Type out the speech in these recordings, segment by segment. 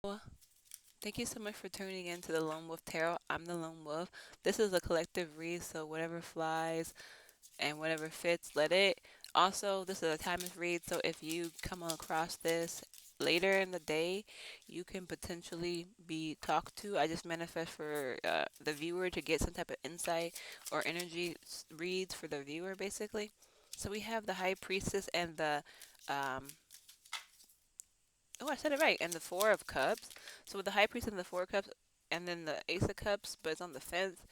Well, thank you so much for tuning in to the Lone Wolf Tarot. I'm the Lone Wolf. This is a collective read, so whatever flies and whatever fits, let it. Also, this is a timeless read, so if you come across this later in the day, you can potentially be talked to. I just manifest for the viewer to get some type of insight or energy reads for the viewer, basically. So we have the High Priestess and the um, oh, I said it right. And the Four of Cups. So with the High Priest and the Four of Cups, and then the Ace of Cups, but it's on the fence,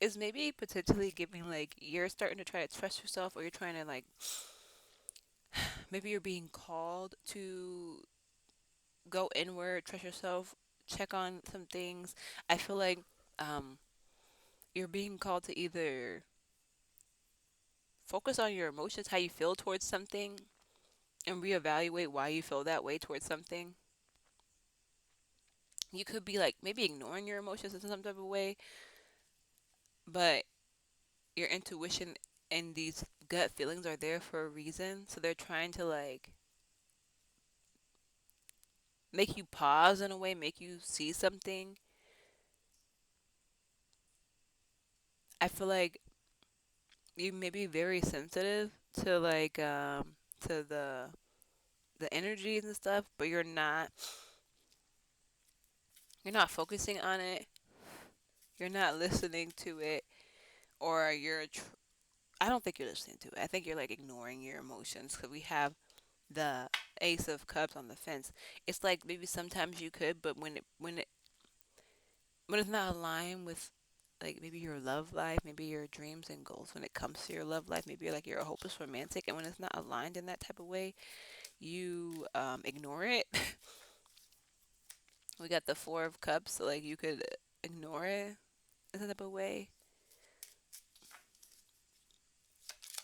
is maybe potentially giving like you're starting to try to trust yourself, or you're trying to like maybe you're being called to go inward, trust yourself, check on some things. I feel like um, you're being called to either focus on your emotions, how you feel towards something, and reevaluate why you feel that way towards something. You could be like maybe ignoring your emotions in some type of way, but your intuition and these gut feelings are there for a reason. So they're trying to like make you pause in a way, make you see something. I feel like you may be very sensitive to like to the energies and stuff, but you're not focusing on it. You're not listening to it, or I don't think you're listening to it. I think you're like ignoring your emotions because we have the Ace of Cups on the fence. It's like maybe sometimes you could, but when it's not aligned with like maybe your love life, maybe your dreams and goals when it comes to your love life, maybe you're a hopeless romantic, and when it's not aligned in that type of way, you ignore it. We got the Four of Cups, so like you could ignore it in that type of way.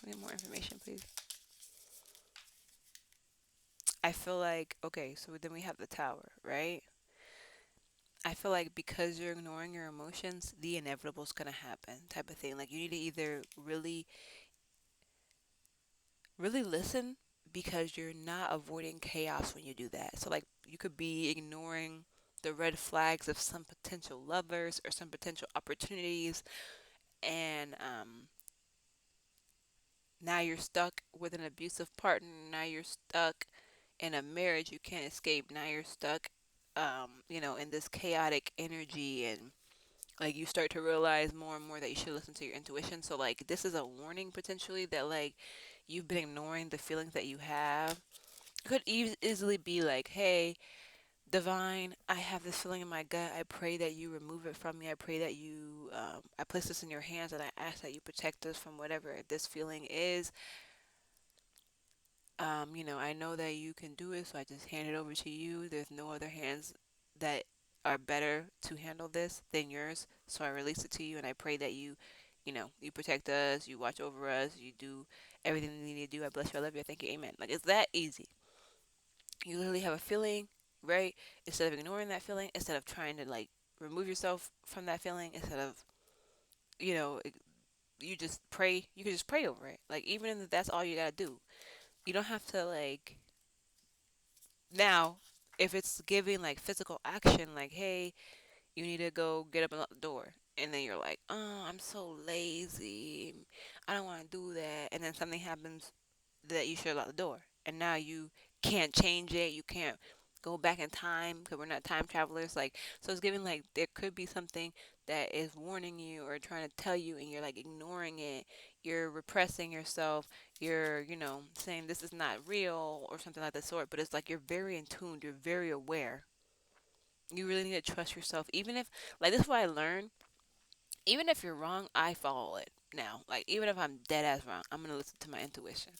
Need more information, please. I feel like okay, so then we have the Tower, right? I feel like because you're ignoring your emotions, the inevitable is gonna happen, type of thing. Like you need to either really listen because you're not avoiding chaos when you do that. So like you could be ignoring the red flags of some potential lovers or some potential opportunities, and now you're stuck with an abusive partner. Now you're stuck in a marriage you can't escape. Now you're stuck in this chaotic energy, and like you start to realize more and more that you should listen to your intuition. So like this is a warning potentially that like you've been ignoring the feelings that you have. It could easily be like, hey, divine, I have this feeling in my gut. I pray that you remove it from me. I pray that I place this in your hands, and I ask that you protect us from whatever this feeling is. I know that you can do it, so I just hand it over to you. There's no other hands that are better to handle this than yours, so I release it to you, and I pray that you protect us, you watch over us, you do everything you need to do. I bless you, I love you, I thank you, amen. Like it's that easy. You literally have a feeling, right? Instead of ignoring that feeling, instead of trying to like remove yourself from that feeling, instead of you know you just pray. You can just pray over it. Like even if that's all you gotta do, you don't have to like now, if it's giving like physical action, like, hey, you need to go get up and lock the door. And then you're like, oh, I'm so lazy. I don't want to do that. And then something happens that you should lock the door. And now you can't change it. You can't go back in time because we're not time travelers. Like, so it's giving like there could be something that is warning you or trying to tell you, and you're like ignoring it. You're repressing yourself. You're saying this is not real or something like that sort. But it's like you're very in tune. You're very aware. You really need to trust yourself. Even if, like, this is what I learned. Even if you're wrong, I follow it now. Like, even if I'm dead ass wrong, I'm going to listen to my intuition.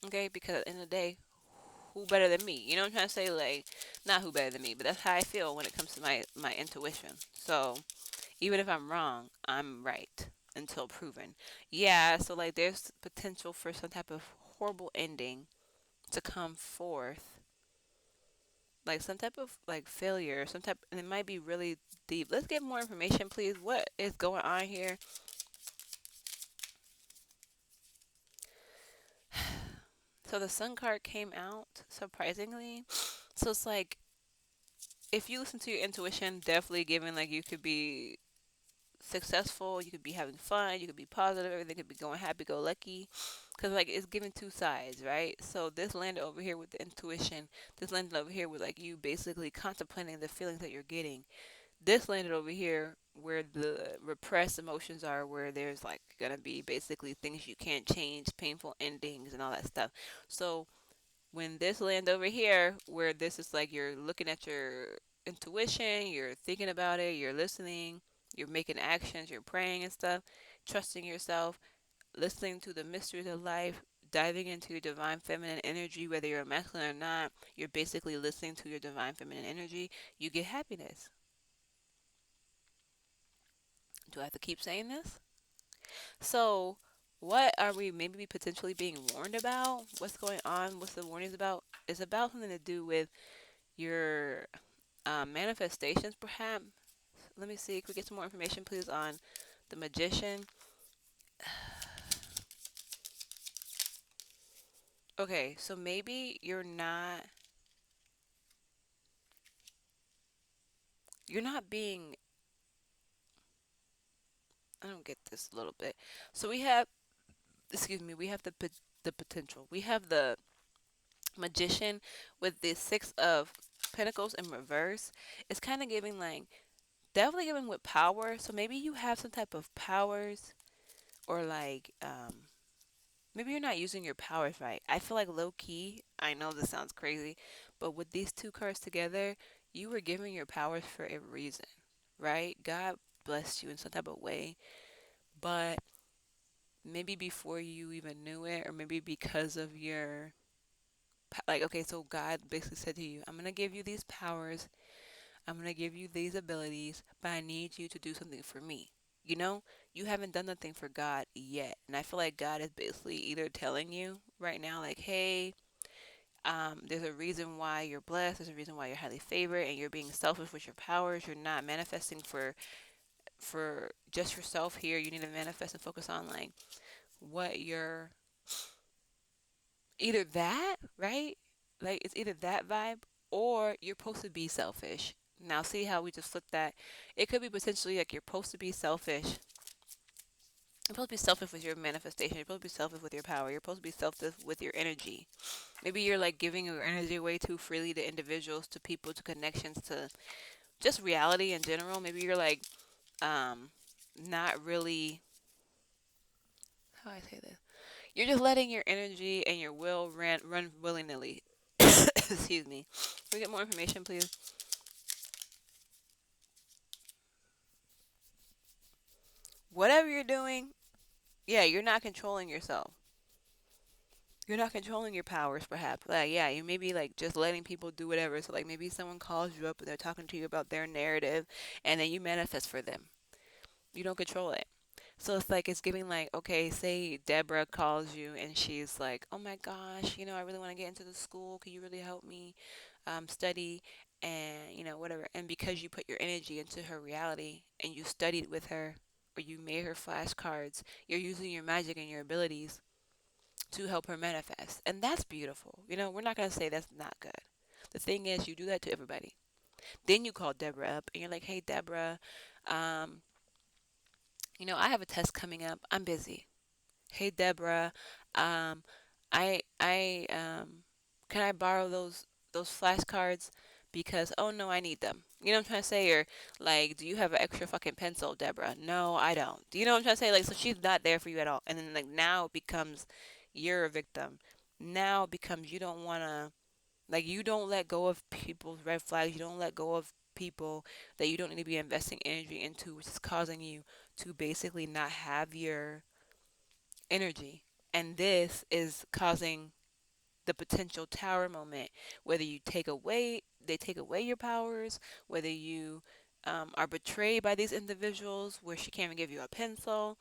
Okay? Because at the end of the day, who better than me? You know what I'm trying to say? Like, not who better than me, but that's how I feel when it comes to my intuition. So, even if I'm wrong, I'm right until proven. Yeah, so, like, there's potential for some type of horrible ending to come forth, like some type of like failure, some type, and it might be really deep. Let's get more information, please. What is going on here? So the Sun card came out surprisingly. So it's like if you listen to your intuition, definitely given like you could be successful, you could be having fun, you could be positive, everything could be going happy go lucky. Cause like it's giving two sides, right? So this landed over here with the intuition, this landed over here with like you basically contemplating the feelings that you're getting. This landed over here where the repressed emotions are, where there's like gonna be basically things you can't change, painful endings and all that stuff. So when this land over here, where this is like you're looking at your intuition, you're thinking about it, you're listening, you're making actions, you're praying and stuff, trusting yourself, listening to the mysteries of life, diving into your divine feminine energy, whether you're masculine or not, you're basically listening to your divine feminine energy, you get happiness. Do I have to keep saying this? So, what are we maybe potentially being warned about? What's going on? What's the warnings about? It's about something to do with your manifestations, perhaps. Let me see. Could we get some more information, please, on the magician? Okay, so maybe you're not being. I don't get this a little bit. So we have, excuse me, we have the potential. We have the magician with the six of pentacles in reverse. It's kind of giving like definitely giving with power. So maybe you have some type of powers or like maybe you're not using your powers right. I feel like low key, I know this sounds crazy, but with these two cards together, you were giving your powers for a reason, right? God blessed you in some type of way, but maybe before you even knew it, or maybe because of your, like, okay, so God basically said to you, I'm going to give you these powers, I'm going to give you these abilities, but I need you to do something for me. You know, you haven't done nothing for God yet. And I feel like God is basically either telling you right now, like, hey, there's a reason why you're blessed. There's a reason why you're highly favored, and you're being selfish with your powers. You're not manifesting for just yourself here. You need to manifest and focus on like what you're either that right, like it's either that vibe or you're supposed to be selfish. Now see how we just flipped that. It could be potentially like you're supposed to be selfish. You're supposed to be selfish with your manifestation. You're supposed to be selfish with your power. You're supposed to be selfish with your energy. Maybe you're like giving your energy away too freely to individuals, to people, to connections, to just reality in general. Maybe you're like um not really, how I say this. You're just letting your energy and your will run willy nilly. Excuse me. Can we get more information, please? Whatever you're doing, yeah, you're not controlling yourself. You're not controlling your powers, perhaps. Like, yeah, you may be like just letting people do whatever. So, like, maybe someone calls you up and they're talking to you about their narrative, and then you manifest for them. You don't control it. So it's like it's giving like, okay, say Deborah calls you and she's like, oh my gosh, I really want to get into the school. Can you really help me study and whatever? And because you put your energy into her reality and you studied with her or you made her flashcards, you're using your magic and your abilities to help her manifest, and that's beautiful. We're not gonna say that's not good. The thing is, you do that to everybody. Then you call Deborah up and you're like, hey Deborah, um, I have a test coming up. I'm busy. Hey Deborah, um, I can I borrow those flashcards because oh no, I need them. You know what I'm trying to say? Or like, do you have an extra fucking pencil, Deborah? No, I don't. Do you know what I'm trying to say? Like, so she's not there for you at all. And then like now it becomes you're a victim. Now it becomes you don't wanna like you don't let go of people's red flags. You don't let go of people that you don't need to be investing energy into, which is causing you to basically not have your energy. And this is causing the potential tower moment, whether they take away your powers, whether you are betrayed by these individuals where she can't even give you a pencil,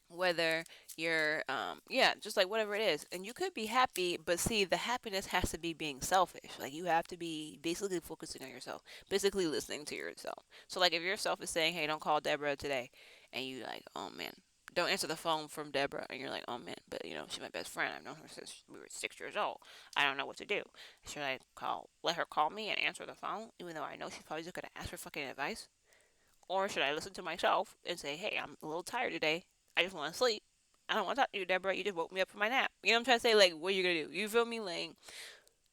whether you're, yeah, just like whatever it is. And you could be happy, but see, the happiness has to be being selfish. Like you have to be basically focusing on yourself, basically listening to yourself. So, like, if yourself is saying, hey, don't call Deborah today, and you like, oh man, don't answer the phone from Deborah, and you're like, oh man, but she's my best friend. I've known her since we were 6 years old. I don't know what to do. Should I let her call me and answer the phone, even though I know she's probably just gonna ask for fucking advice? Or should I listen to myself and say, hey, I'm a little tired today. I just want to sleep. I don't want to talk to you, Deborah. You just woke me up from my nap. You know what I'm trying to say? Like, what are you gonna do? You feel me? Like,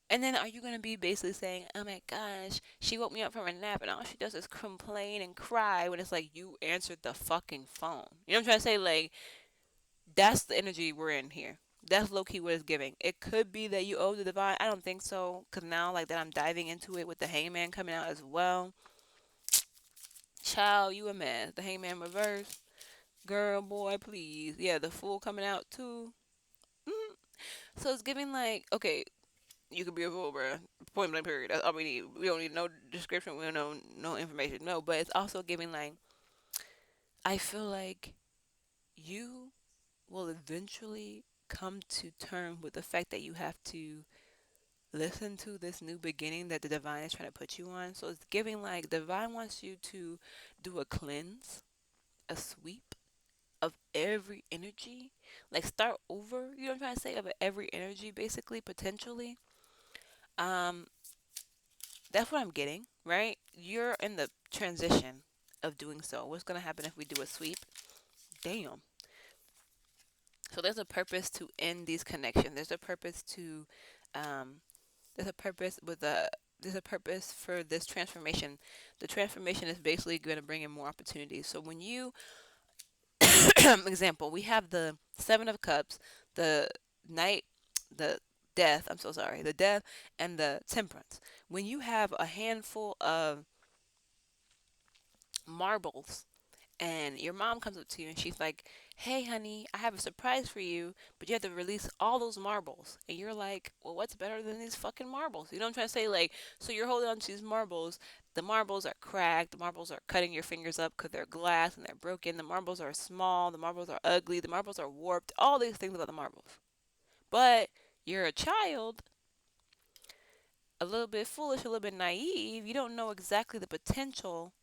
and then are you gonna be basically saying, "Oh my gosh, she woke me up from a nap and all she does is complain and cry," when it's like you answered the fucking phone? You know what I'm trying to say? Like, that's the energy we're in here. That's low key what it's giving. It could be that you owe the divine. I don't think so, cause now like that I'm diving into it with the Hangman coming out as well. Child, you a mess. The Hangman reverse. Girl, boy, please. Yeah, the Fool coming out too. Mm. So it's giving like, okay, you could be a fool, bro. Point blank, period. That's all we need. We don't need no description. We don't know no information. No, but it's also giving like, I feel like you will eventually come to terms with the fact that you have to listen to this new beginning that the divine is trying to put you on. So it's giving like divine wants you to do a cleanse, a sweep of every energy, like start over. You know what I'm trying to say? Of every energy, basically, potentially. Um, that's what I'm getting, right? You're in the transition of doing so. What's gonna happen if we do a sweep? Damn. So there's a purpose to end these connections. There's a purpose to, um, there's a purpose with a, there's a purpose for this transformation. The transformation is basically going to bring in more opportunities. So when you, example, we have the Seven of Cups, the Knight, the Death. I'm so sorry, the Death, and the Temperance. When you have a handful of marbles and your mom comes up to you and she's like, "Hey, honey, I have a surprise for you, but you have to release all those marbles." And you're like, "Well, what's better than these fucking marbles?" You know what I'm trying to say? Like, so you're holding on to these marbles. The marbles are cracked. The marbles are cutting your fingers up because they're glass and they're broken. The marbles are small. The marbles are ugly. The marbles are warped. All these things about the marbles. But you're a child, a little bit foolish, a little bit naive. You don't know exactly the potential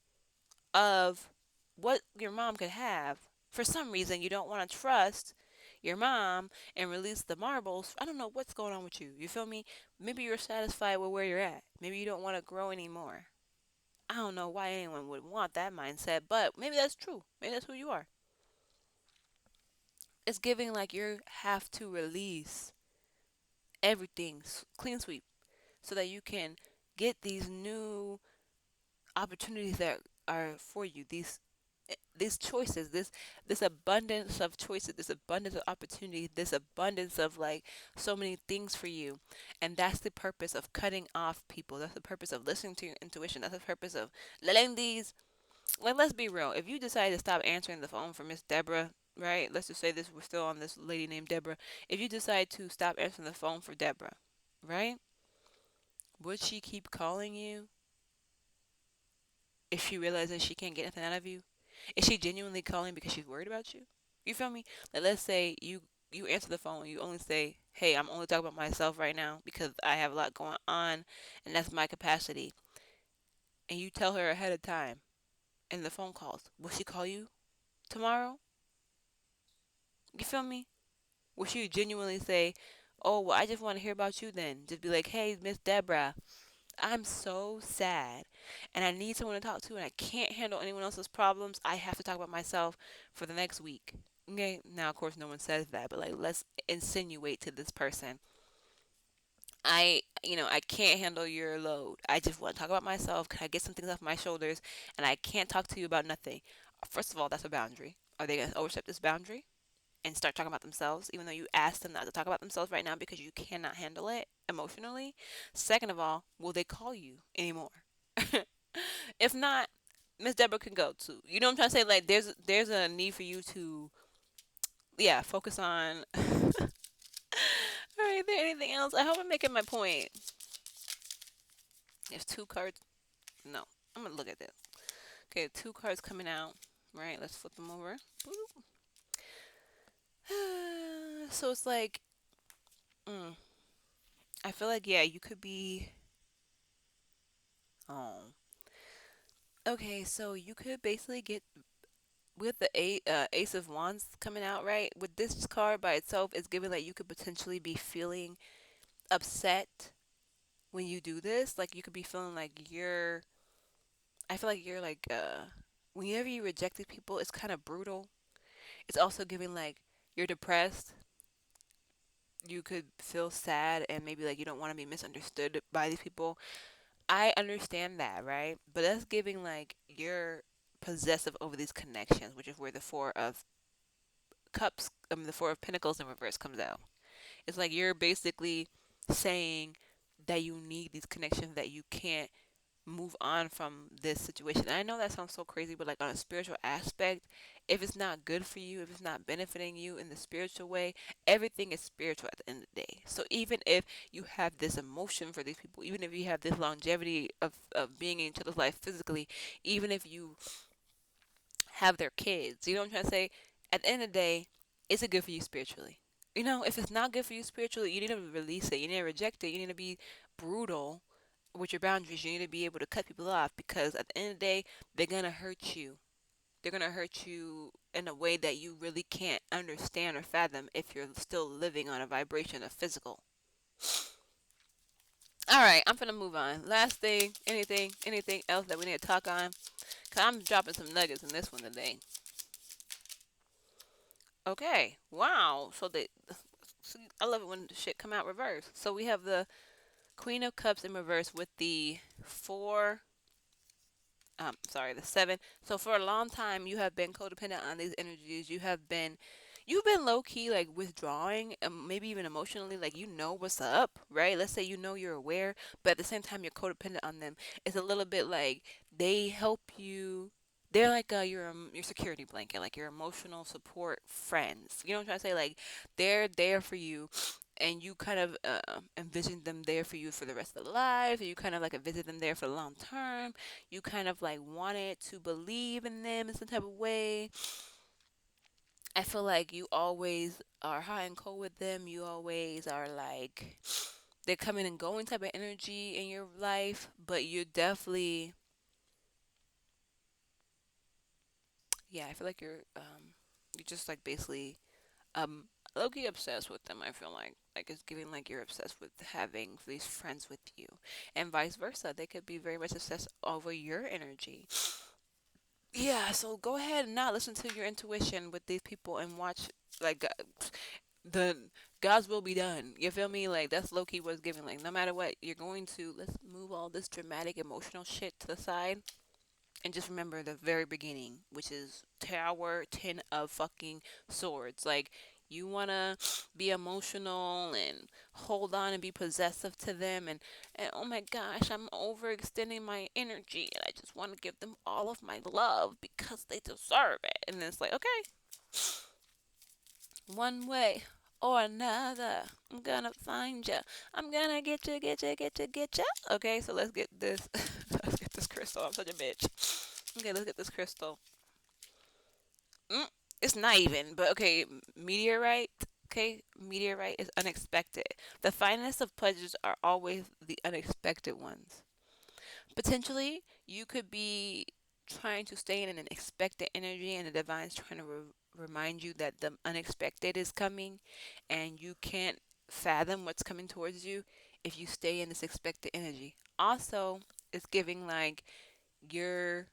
of what your mom could have. For some reason, you don't want to trust your mom and release the marbles. I don't know what's going on with you. You feel me? Maybe you're satisfied with where you're at. Maybe you don't want to grow anymore. I don't know why anyone would want that mindset, but maybe that's true. Maybe that's who you are. It's giving like you have to release everything, clean sweep, so that you can get these new opportunities that are for you, these choices, this abundance of choices, this abundance of opportunity, this abundance of like so many things for you. And that's the purpose of cutting off people. That's the purpose of listening to your intuition. That's the purpose of letting these, like, let's be real. If you decide to stop answering the phone for Miss Deborah, right? Let's just say this, we're still on this lady named Deborah. If you decide to stop answering the phone for Deborah, right? Would she keep calling you if she realizes she can't get anything out of you? Is she genuinely calling because she's worried about you? You feel me? Like, let's say you answer the phone, you only say, "Hey, I'm only talking about myself right now because I have a lot going on, and that's my capacity." And you tell her ahead of time in the phone calls, will she call you tomorrow? You feel me? Will she genuinely say, "Oh, well, I just want to hear about you"? Then just be like, "Hey, Miss Deborah, I'm so sad and I need someone to talk to and I can't handle anyone else's problems. I have to talk about myself for the next week." Okay, now of course no one says that, but like let's insinuate to this person, I can't handle your load. I just want to talk about myself. Can I get some things off my shoulders? And I can't talk to you about nothing. First of all, that's a boundary. Are they going to overstep this boundary and start talking about themselves, even though you asked them not to talk about themselves right now because you cannot handle it emotionally? Second of all, will they call you anymore? If not, Miss Deborah can go too. You know what I'm trying to say? Like there's a need for you to, yeah, focus on. All right, is there anything else? I hope I'm making my point. There's two cards. No, I'm gonna look at this. Okay, two cards coming out. Right, let's flip them over. Boop. So it's like, mm, I feel like yeah, you could be. Oh, okay. So you could basically get with the Ace of Wands coming out, right? With this card by itself, it's giving like you could potentially be feeling upset when you do this. Like you could be feeling like you're. I feel like you're like whenever you rejected people, it's kind of brutal. It's also giving like you're depressed. You could feel sad and maybe like you don't want to be misunderstood by these people. I understand that, right? But that's giving like you're possessive over these connections, which is where the Four of Cups, the Four of Pentacles in reverse comes out. It's like you're basically saying that you need these connections, that you can't move on from this situation. And I know that sounds so crazy, but like on a spiritual aspect, if it's not good for you, if it's not benefiting you in the spiritual way, everything is spiritual at the end of the day. So even if you have this emotion for these people, even if you have this longevity of being in each other's life physically, even if you have their kids, you know what I'm trying to say? At the end of the day, is it good for you spiritually? You know, if it's not good for you spiritually, you need to release it. You need to reject it. You need to be brutal with your boundaries. You need to be able to cut people off because at the end of the day, they're gonna hurt you. They're gonna hurt you in a way that you really can't understand or fathom if you're still living on a vibration of physical. All right, I'm gonna move on. Last thing, anything else that we need to talk on? Cause I'm dropping some nuggets in this one today. Okay, wow. See, I love it when the shit come out reverse. So we have the Queen of Cups in reverse with the four sorry, the seven. So for a long time you have been codependent on these energies. You've been low key like withdrawing, maybe even emotionally, like you know what's up, right? Let's say you know you're aware, but at the same time you're codependent on them. It's a little bit like they help you. They're like your security blanket, like your emotional support friends. You know what I'm trying to say? Like they're there for you, and you kind of envision them there for you for the rest of their life. You kind of like envision them there for the long term. You kind of like wanted to believe in them in some type of way. I feel like you always are high and cold with them. You always are like they're coming and going type of energy in your life, but you're definitely, yeah, I feel like you're just like basically um low key obsessed with them. I feel like it's giving like you're obsessed with having these friends with you, and vice versa. They could be very much obsessed over your energy. Yeah, so go ahead and not listen to your intuition with these people and watch like the God's will be done. You feel me? Like that's low key what's giving. Like no matter what, you're going to let's move all this dramatic emotional shit to the side and just remember the very beginning, which is Tower 10 of fucking swords. Like you wanna be emotional and hold on and be possessive to them and oh my gosh, I'm overextending my energy and I just want to give them all of my love because they deserve it. And it's like, okay, one way or another, I'm gonna find you. I'm gonna get you, get you, get you, get you. Okay, so let's get this. Let's get this crystal. I'm such a bitch. Okay, let's get this crystal. Mm, it's not even, but okay, meteorite. Okay, meteorite is unexpected. The finest of pleasures are always the unexpected ones. Potentially, you could be trying to stay in an expected energy, and the divine's trying to remind you that the unexpected is coming, and you can't fathom what's coming towards you if you stay in this expected energy. Also, it's giving like you're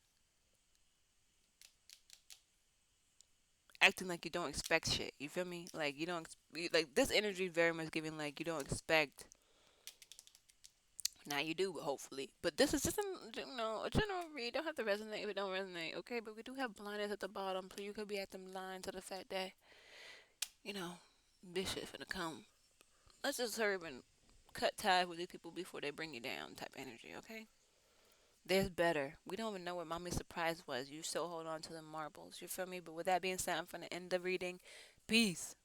acting like you don't expect shit. You feel me? Like you don't like this energy very much giving like you don't expect. Now you do, hopefully. But this is just a general read. Don't have to resonate if it don't resonate, okay? But we do have blindness at the bottom, so you could be acting blind to the fact that you know this shit finna come. Let's just hurry up and cut ties with these people before they bring you down. Type energy, okay? There's better. We don't even know what mommy's surprise was. You still hold on to the marbles. You feel me? But with that being said, I'm finna end the reading. Peace.